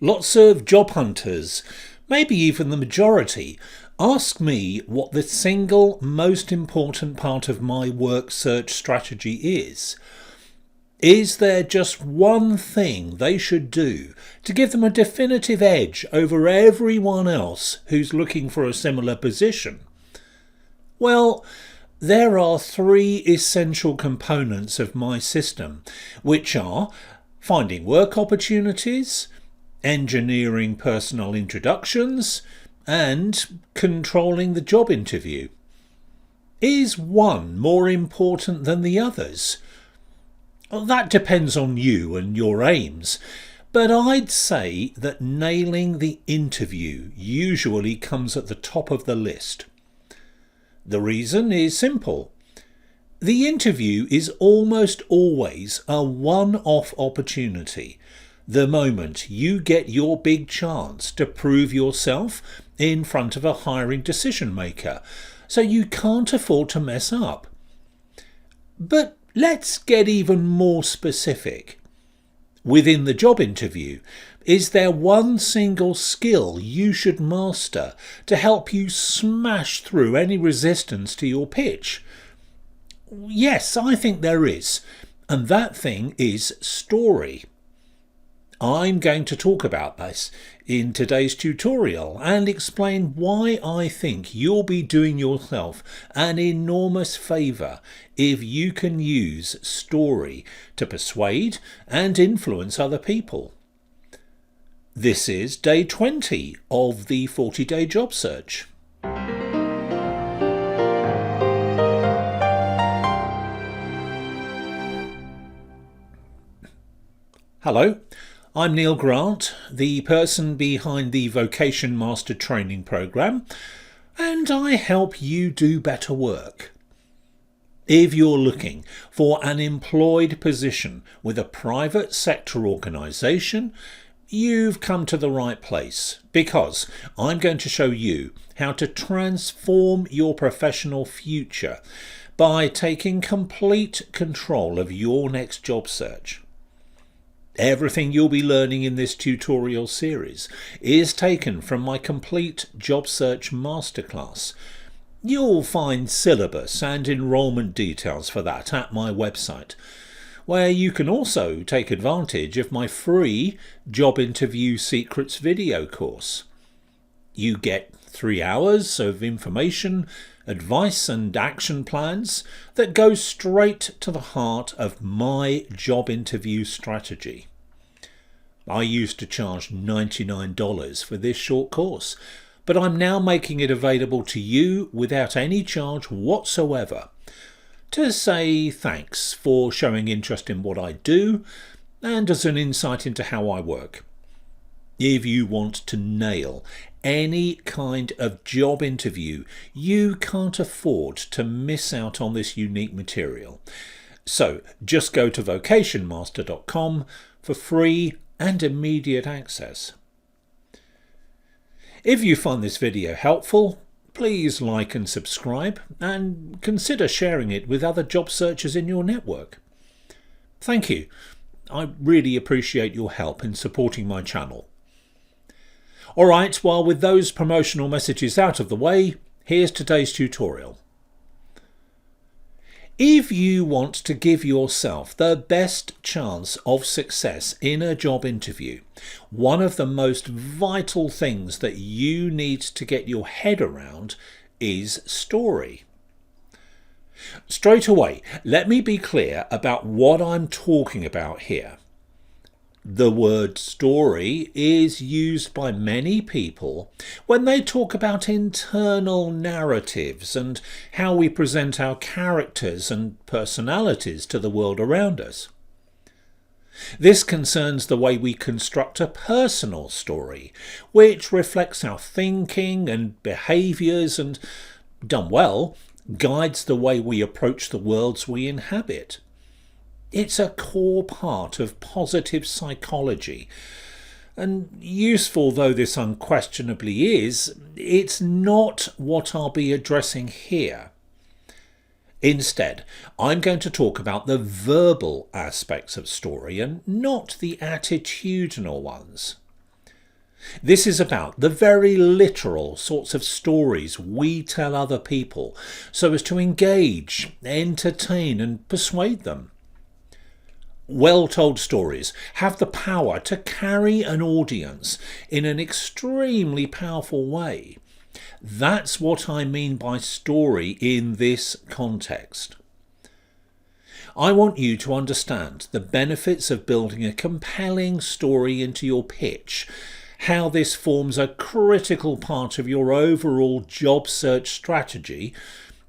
Lots of job hunters, maybe even the majority, ask me what the single most important part of my work search strategy is. Is there just one thing they should do to give them a definitive edge over everyone else who's looking for a similar position? Well, there are three essential components of my system, which are finding work opportunities, engineering personal introductions, and controlling the job interview. Is one more important than the others? Well, that depends on you and your aims, but I'd say that nailing the interview usually comes at the top of the list. The reason is simple. The interview is almost always a one-off opportunity, the moment you get your big chance to prove yourself in front of a hiring decision maker, so you can't afford to mess up. But let's get even more specific. Within the job interview, is there one single skill you should master to help you smash through any resistance to your pitch? Yes, I think there is, and that thing is story. I'm going to talk about this in today's tutorial and explain why I think you'll be doing yourself an enormous favour if you can use story to persuade and influence other people. This is day 20 of the 40-day job search. Hello. I'm Neil Grant, the person behind the Vocation Master Training Programme, and I help you do better work. If you're looking for an employed position with a private sector organisation, you've come to the right place, because I'm going to show you how to transform your professional future by taking complete control of your next job search. Everything you'll be learning in this tutorial series is taken from my complete Job Search Masterclass. You'll find syllabus and enrolment details for that at my website, where you can also take advantage of my free Job Interview Secrets video course. You get 3 hours of information, advice and action plans that go straight to the heart of my job interview strategy. I used to charge $99 for this short course, but I'm now making it available to you without any charge whatsoever, to say thanks for showing interest in what I do and as an insight into how I work. If you want to nail any kind of job interview, you can't afford to miss out on this unique material. So just go to vocationmaster.com for free and immediate access. If you find this video helpful, please like and subscribe, and consider sharing it with other job searchers in your network. Thank you. I really appreciate your help in supporting my channel. Alright, well, with those promotional messages out of the way, here's today's tutorial. If you want to give yourself the best chance of success in a job interview, one of the most vital things that you need to get your head around is story. Straight away, let me be clear about what I'm talking about here. The word story is used by many people when they talk about internal narratives and how we present our characters and personalities to the world around us. This concerns the way we construct a personal story, which reflects our thinking and behaviours and, done well, guides the way we approach the worlds we inhabit. It's a core part of positive psychology, and useful though this unquestionably is, it's not what I'll be addressing here. Instead, I'm going to talk about the verbal aspects of story and not the attitudinal ones. This is about the very literal sorts of stories we tell other people so as to engage, entertain and persuade them. Well-told stories have the power to carry an audience in an extremely powerful way. That's what I mean by story in this context. I want you to understand the benefits of building a compelling story into your pitch, how this forms a critical part of your overall job search strategy,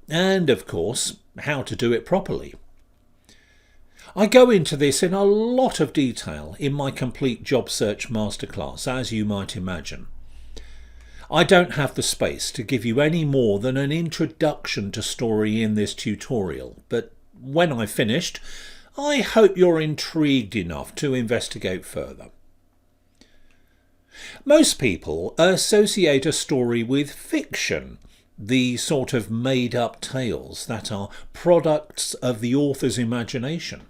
and of course, how to do it properly. I go into this in a lot of detail in my complete job search masterclass, as you might imagine. I don't have the space to give you any more than an introduction to story in this tutorial, but when I've finished, I hope you're intrigued enough to investigate further. Most people associate a story with fiction, the sort of made-up tales that are products of the author's imagination.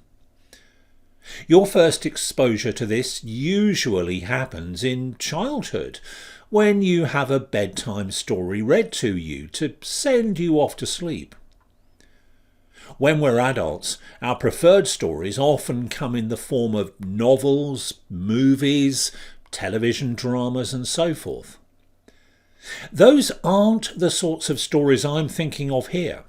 Your first exposure to this usually happens in childhood, when you have a bedtime story read to you to send you off to sleep. When we're adults, our preferred stories often come in the form of novels, movies, television dramas and so forth. Those aren't the sorts of stories I'm thinking of here.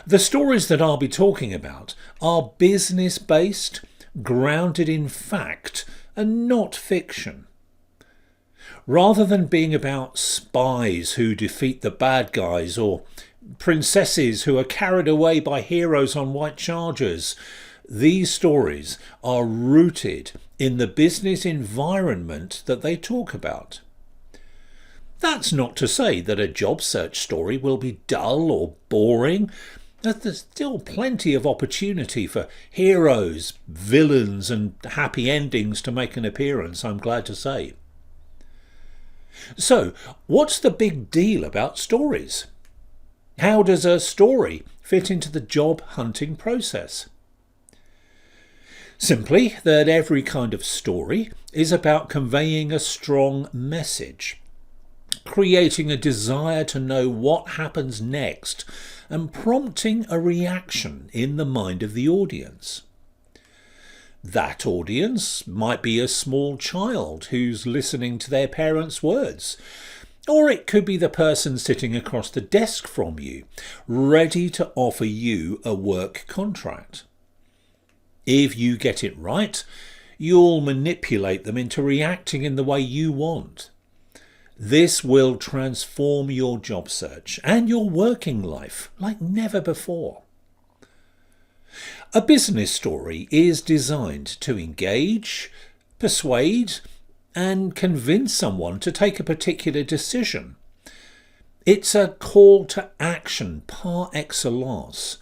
The stories that I'll be talking about are business-based, grounded in fact, and not fiction. Rather than being about spies who defeat the bad guys or princesses who are carried away by heroes on white chargers, these stories are rooted in the business environment that they talk about. That's not to say that a job search story will be dull or boring. There's still plenty of opportunity for heroes, villains and happy endings to make an appearance, I'm glad to say. So, what's the big deal about stories? How does a story fit into the job hunting process? Simply that every kind of story is about conveying a strong message, creating a desire to know what happens next, and prompting a reaction in the mind of the audience. That audience might be a small child who's listening to their parents' words, or it could be the person sitting across the desk from you, ready to offer you a work contract. If you get it right, you'll manipulate them into reacting in the way you want. This will transform your job search and your working life like never before. A business story is designed to engage, persuade, and convince someone to take a particular decision. It's a call to action par excellence.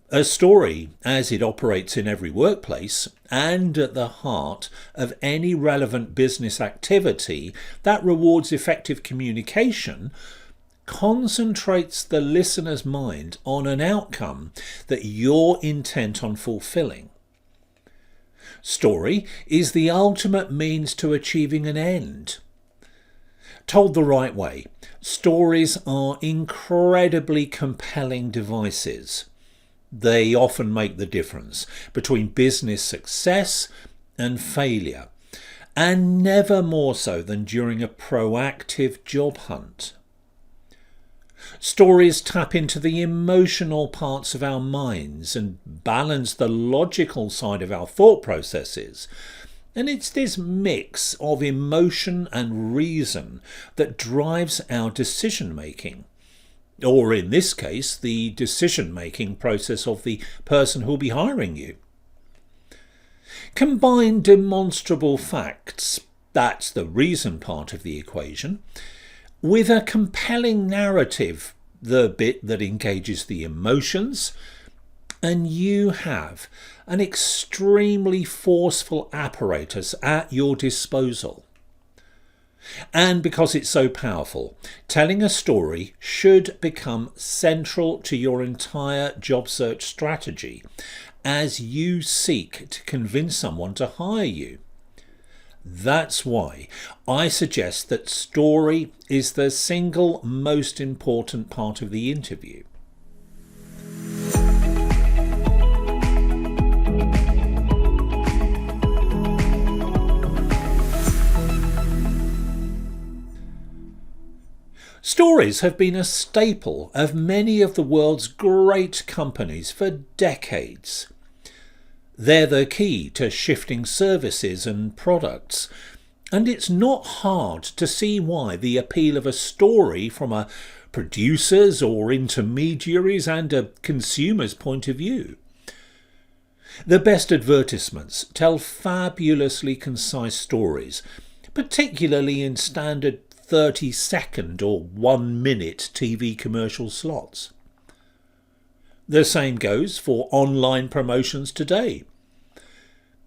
A story, as it operates in every workplace and at the heart of any relevant business activity that rewards effective communication, concentrates the listener's mind on an outcome that you're intent on fulfilling. Story is the ultimate means to achieving an end. Told the right way, stories are incredibly compelling devices. They often make the difference between business success and failure, and never more so than during a proactive job hunt. Stories tap into the emotional parts of our minds and balance the logical side of our thought processes. And it's this mix of emotion and reason that drives our decision making. Or in this case, the decision-making process of the person who'll be hiring you. Combine demonstrable facts, that's the reason part of the equation, with a compelling narrative, the bit that engages the emotions, and you have an extremely forceful apparatus at your disposal. And because it's so powerful, telling a story should become central to your entire job search strategy as you seek to convince someone to hire you. That's why I suggest that story is the single most important part of the interview. Stories have been a staple of many of the world's great companies for decades. They're the key to shifting services and products, and it's not hard to see why the appeal of a story from a producer's or intermediaries and a consumer's point of view. The best advertisements tell fabulously concise stories, particularly in standard 30-second or 1-minute TV commercial slots. The same goes for online promotions today.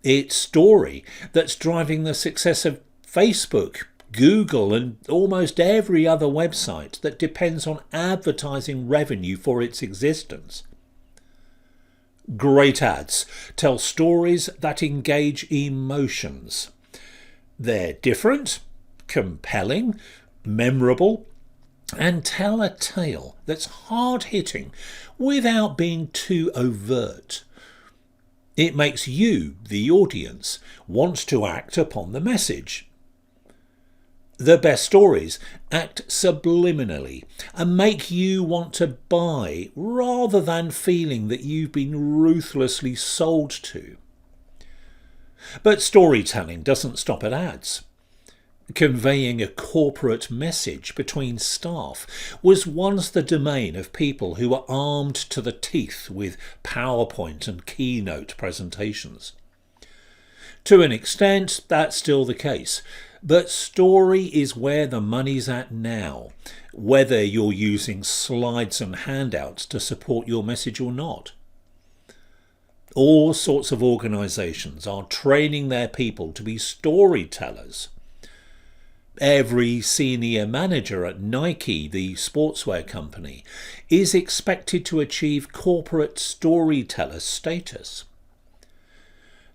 It's story that's driving the success of Facebook, Google, and almost every other website that depends on advertising revenue for its existence. Great ads tell stories that engage emotions. They're different, compelling, memorable, and tell a tale that's hard-hitting without being too overt. It makes you, the audience, want to act upon the message. The best stories act subliminally and make you want to buy rather than feeling that you've been ruthlessly sold to. But storytelling doesn't stop at ads. Conveying a corporate message between staff was once the domain of people who were armed to the teeth with PowerPoint and keynote presentations. To an extent, that's still the case, but story is where the money's at now, whether you're using slides and handouts to support your message or not. All sorts of organisations are training their people to be storytellers. Every senior manager at Nike, the sportswear company, is expected to achieve corporate storyteller status.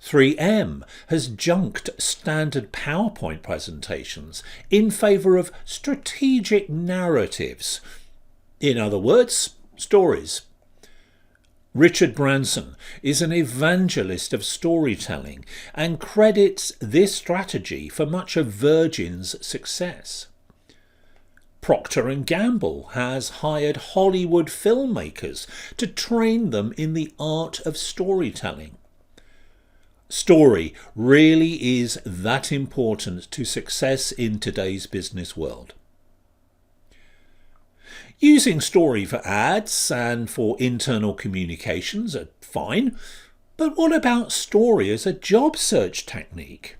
3M has junked standard PowerPoint presentations in favour of strategic narratives. In other words, stories. Richard Branson is an evangelist of storytelling and credits this strategy for much of Virgin's success. Procter & Gamble has hired Hollywood filmmakers to train them in the art of storytelling. Story really is that important to success in today's business world. Using story for ads and for internal communications are fine, but what about story as a job search technique?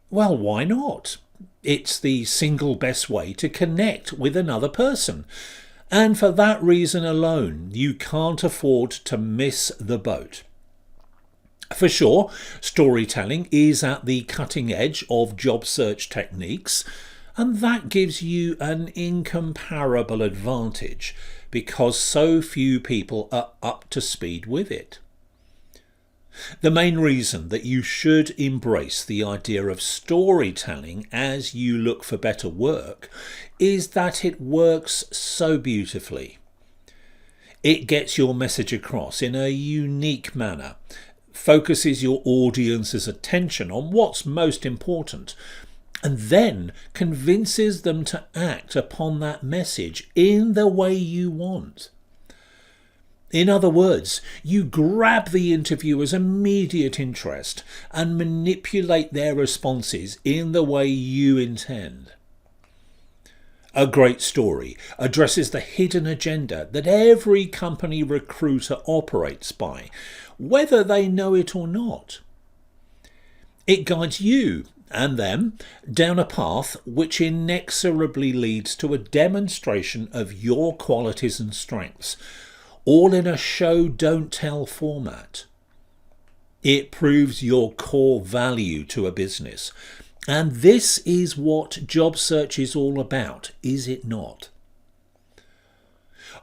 Well, why not? It's the single best way to connect with another person, and for that reason alone, you can't afford to miss the boat. For sure, storytelling is at the cutting edge of job search techniques, and that gives you an incomparable advantage because so few people are up to speed with it. The main reason that you should embrace the idea of storytelling as you look for better work is that it works so beautifully. It gets your message across in a unique manner, focuses your audience's attention on what's most important, and then convinces them to act upon that message in the way you want. In other words, you grab the interviewer's immediate interest and manipulate their responses in the way you intend. A great story addresses the hidden agenda that every company recruiter operates by, whether they know it or not. It guides you and them down a path which inexorably leads to a demonstration of your qualities and strengths, all in a show don't tell format. It proves your core value to a business, and this is what job search is all about, is it not?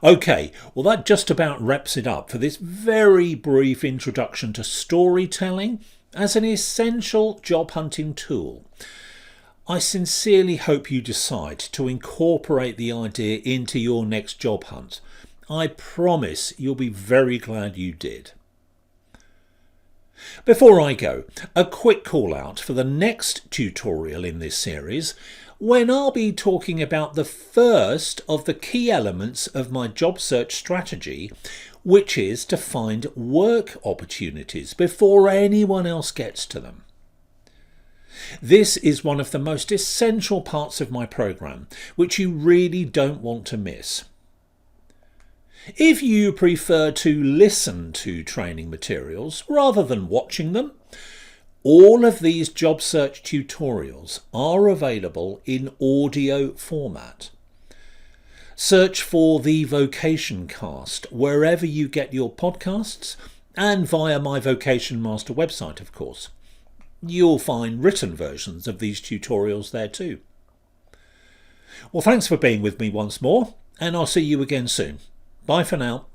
Okay, well that just about wraps it up for this very brief introduction to storytelling as an essential job hunting tool. I sincerely hope you decide to incorporate the idea into your next job hunt. I promise you'll be very glad you did. Before I go, a quick call out for the next tutorial in this series, when I'll be talking about the first of the key elements of my job search strategy, which is to find work opportunities before anyone else gets to them. This is one of the most essential parts of my program, which you really don't want to miss. If you prefer to listen to training materials rather than watching them, all of these job search tutorials are available in audio format. Search for the Vocation Cast wherever you get your podcasts and via my Vocation Master website, of course. You'll find written versions of these tutorials there too. Well, thanks for being with me once more, and I'll see you again soon. Bye for now.